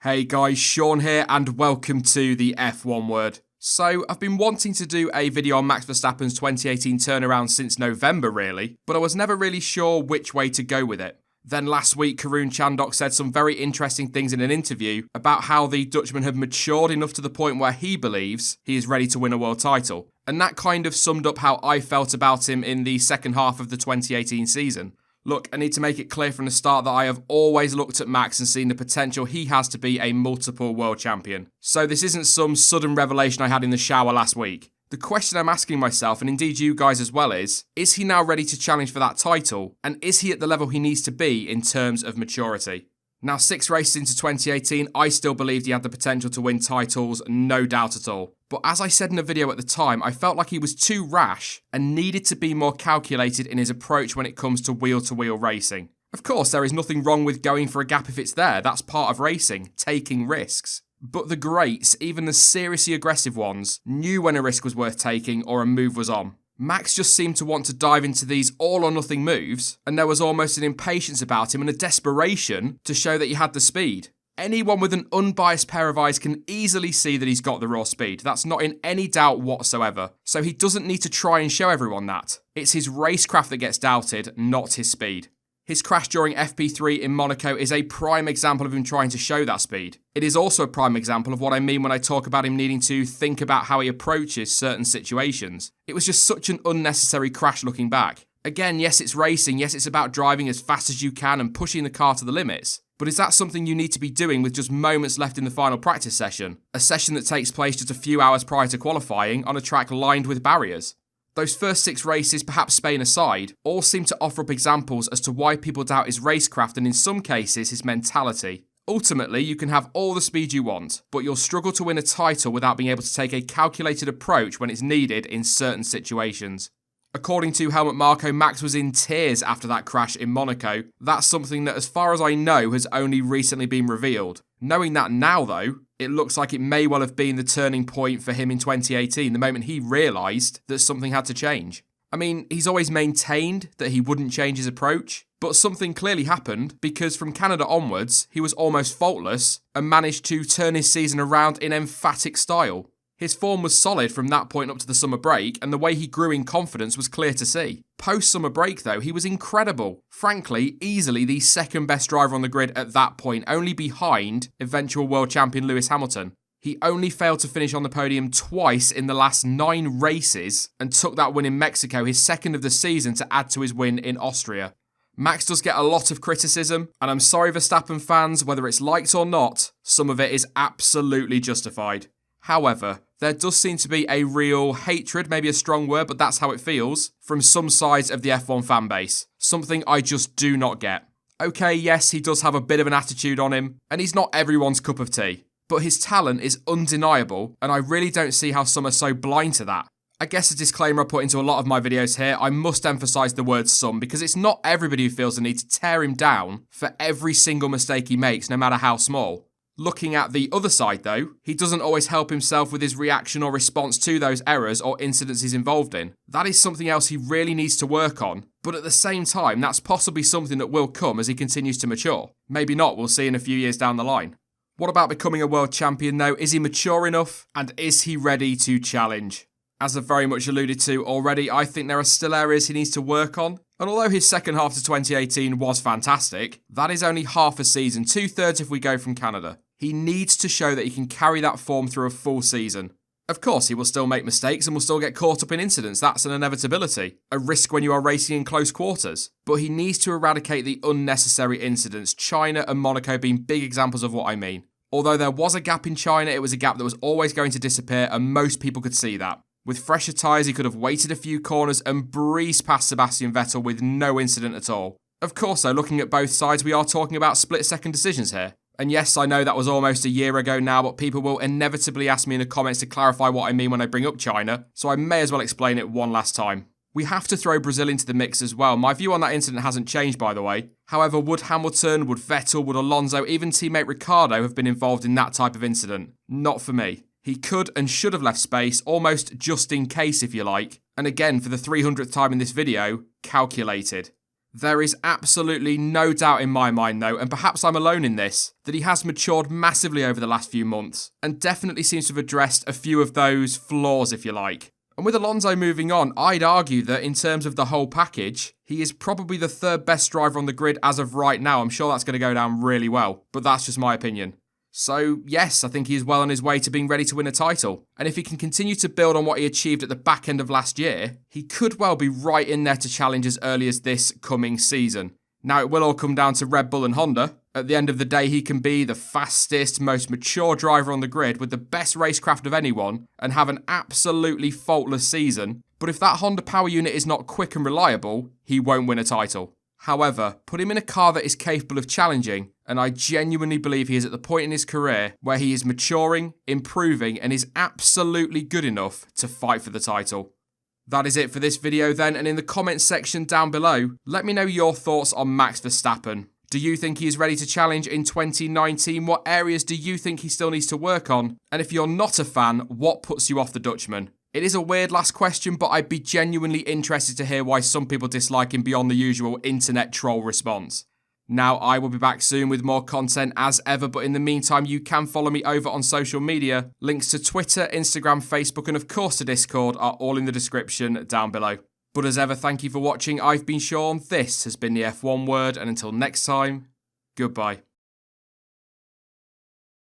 Hey guys, Sean here and welcome to the F1 Word. So, I've been wanting to do a video on Max Verstappen's 2018 turnaround since November really, but I was never really sure which way to go with it. Then last week, Karun Chandhok said some very interesting things in an interview about how the Dutchman had matured enough to the point where he believes he is ready to win a world title. And that kind of summed up how I felt about him in the second half of the 2018 season. Look, I need to make it clear from the start that I have always looked at Max and seen the potential he has to be a multiple world champion. So this isn't some sudden revelation I had in the shower last week. The question I'm asking myself, and indeed you guys as well, is he now ready to challenge for that title? And is he at the level he needs to be in terms of maturity? Now, 6 races into 2018, I still believed he had the potential to win titles, no doubt at all. But as I said in a video at the time, I felt like he was too rash and needed to be more calculated in his approach when it comes to wheel-to-wheel racing. Of course, there is nothing wrong with going for a gap if it's there, that's part of racing, taking risks. But the greats, even the seriously aggressive ones, knew when a risk was worth taking or a move was on. Max just seemed to want to dive into these all-or-nothing moves, and there was almost an impatience about him and a desperation to show that he had the speed. Anyone with an unbiased pair of eyes can easily see that he's got the raw speed. That's not in any doubt whatsoever. So he doesn't need to try and show everyone that. It's his racecraft that gets doubted, not his speed. His crash during FP3 in Monaco is a prime example of him trying to show that speed. It is also a prime example of what I mean when I talk about him needing to think about how he approaches certain situations. It was just such an unnecessary crash looking back. Again, yes, it's racing, yes, it's about driving as fast as you can and pushing the car to the limits. But is that something you need to be doing with just moments left in the final practice session? A session that takes place just a few hours prior to qualifying on a track lined with barriers? Those first 6 races, perhaps Spain aside, all seem to offer up examples as to why people doubt his racecraft and in some cases his mentality. Ultimately, you can have all the speed you want, but you'll struggle to win a title without being able to take a calculated approach when it's needed in certain situations. According to Helmut Marko, Max was in tears after that crash in Monaco. That's something that, as far as I know, has only recently been revealed. Knowing that now, though, it looks like it may well have been the turning point for him in 2018, the moment he realised that something had to change. I mean, he's always maintained that he wouldn't change his approach, but something clearly happened because from Canada onwards, he was almost faultless and managed to turn his season around in emphatic style. His form was solid from that point up to the summer break, and the way he grew in confidence was clear to see. Post-summer break, though, he was incredible. Frankly, easily the second best driver on the grid at that point, only behind eventual world champion Lewis Hamilton. He only failed to finish on the podium twice in the last 9 races, and took that win in Mexico, his second of the season, to add to his win in Austria. Max does get a lot of criticism, and I'm sorry Verstappen fans, whether it's liked or not, some of it is absolutely justified. However, there does seem to be a real hatred, maybe a strong word, but that's how it feels, from some sides of the F1 fan base. Something I just do not get. Okay, yes, he does have a bit of an attitude on him, and he's not everyone's cup of tea. But his talent is undeniable, and I really don't see how some are so blind to that. I guess a disclaimer I put into a lot of my videos here, I must emphasise the word some, because it's not everybody who feels the need to tear him down for every single mistake he makes, no matter how small. Looking at the other side though, he doesn't always help himself with his reaction or response to those errors or incidents he's involved in. That is something else he really needs to work on, but at the same time, that's possibly something that will come as he continues to mature. Maybe not, we'll see in a few years down the line. What about becoming a world champion though? Is he mature enough? And is he ready to challenge? As I've very much alluded to already, I think there are still areas he needs to work on. And although his second half to 2018 was fantastic, that is only half a season, 2/3 if we go from Canada. He needs to show that he can carry that form through a full season. Of course, he will still make mistakes and will still get caught up in incidents. That's an inevitability, a risk when you are racing in close quarters. But he needs to eradicate the unnecessary incidents, China and Monaco being big examples of what I mean. Although there was a gap in China, it was a gap that was always going to disappear, and most people could see that. With fresher tyres, he could have waited a few corners and breezed past Sebastian Vettel with no incident at all. Of course, though, looking at both sides, we are talking about split-second decisions here. And yes, I know that was almost a year ago now, but people will inevitably ask me in the comments to clarify what I mean when I bring up China, so I may as well explain it one last time. We have to throw Brazil into the mix as well. My view on that incident hasn't changed, by the way. However, would Hamilton, would Vettel, would Alonso, even teammate Ricciardo have been involved in that type of incident? Not for me. He could and should have left space, almost just in case if you like. And again, for the 300th time in this video, calculated. There is absolutely no doubt in my mind though, and perhaps I'm alone in this, that he has matured massively over the last few months, and definitely seems to have addressed a few of those flaws, if you like. And with Alonso moving on, I'd argue that in terms of the whole package, he is probably the third best driver on the grid as of right now. I'm sure that's going to go down really well, but that's just my opinion. So yes, I think he is well on his way to being ready to win a title. And if he can continue to build on what he achieved at the back end of last year, he could well be right in there to challenge as early as this coming season. Now it will all come down to Red Bull and Honda. At the end of the day, he can be the fastest, most mature driver on the grid with the best racecraft of anyone and have an absolutely faultless season. But if that Honda power unit is not quick and reliable, he won't win a title. However, put him in a car that is capable of challenging, and I genuinely believe he is at the point in his career where he is maturing, improving, and is absolutely good enough to fight for the title. That is it for this video then, and in the comments section down below, let me know your thoughts on Max Verstappen. Do you think he is ready to challenge in 2019? What areas do you think he still needs to work on? And if you're not a fan, what puts you off the Dutchman? It is a weird last question, but I'd be genuinely interested to hear why some people dislike him beyond the usual internet troll response. Now, I will be back soon with more content as ever, but in the meantime, you can follow me over on social media. Links to Twitter, Instagram, Facebook, and of course to Discord are all in the description down below. But as ever, thank you for watching. I've been Sean, this has been the F1 Word, and until next time, goodbye.